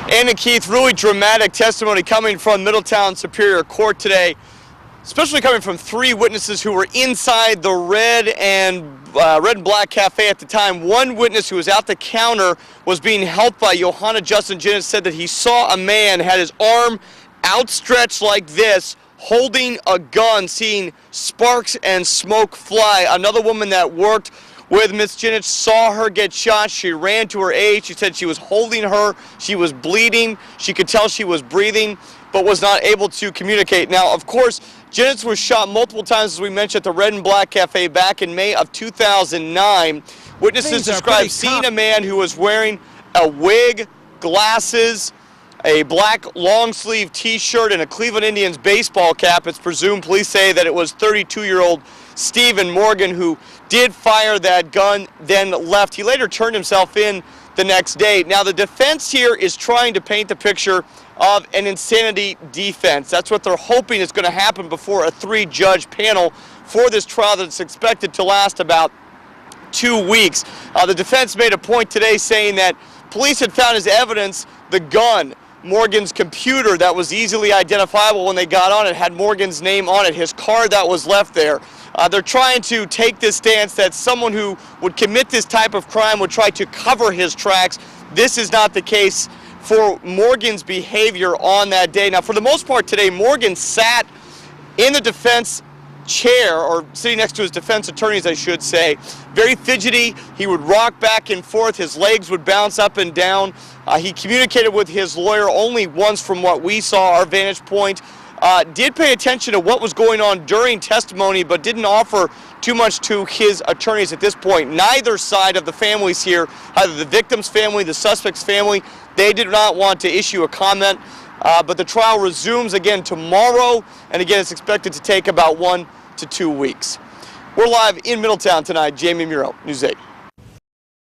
And Keith, really dramatic testimony coming from Middletown Superior Court today, especially coming from three witnesses who were inside the Red and Black Cafe at the time. One witness who was at the counter was being helped by Johanna Justin Jennings, said that he saw a man had his arm outstretched like this, holding a gun, seeing sparks and smoke fly. Another woman that worked with Miss Jennings saw her get shot. She ran to her aid. She said she was holding her. She was bleeding. She could tell she was breathing, but was not able to communicate. Now, of course, Jennings was shot multiple times, as we mentioned, at the Red and Black Cafe back in May of 2009. Witnesses described seeing a man who was wearing a wig, glasses, a black long-sleeve T-shirt, and a Cleveland Indians baseball cap. It's presumed, police say, that it was 32-year-old Stephen Morgan who did fire that gun, then left. He later turned himself in the next day. Now, the defense here is trying to paint the picture of an insanity defense. That's what they're hoping is going to happen before a three-judge panel for this trial that's expected to last about 2 weeks. The defense made a point today saying that police had found as evidence the gun, Morgan's computer that was easily identifiable when they got on it, had Morgan's name on it, his card that was left there. They're trying to take this stance that someone who would commit this type of crime would try to cover his tracks. This is not the case for Morgan's behavior on that day. Now, for the most part today, Morgan sat in the defense chair, or sitting next to his defense attorneys, I should say. Very fidgety. He would rock back and forth. His legs would bounce up and down. He communicated with his lawyer only once from what we saw, our vantage point. Did pay attention to what was going on during testimony, but didn't offer too much to his attorneys at this point. Neither side of the families here, either the victim's family, the suspect's family, they did not want to issue a comment. But the trial resumes again tomorrow, and again it's expected to take about 1 to 2 weeks. We're live in Middletown tonight. Jamie Muro, News 8.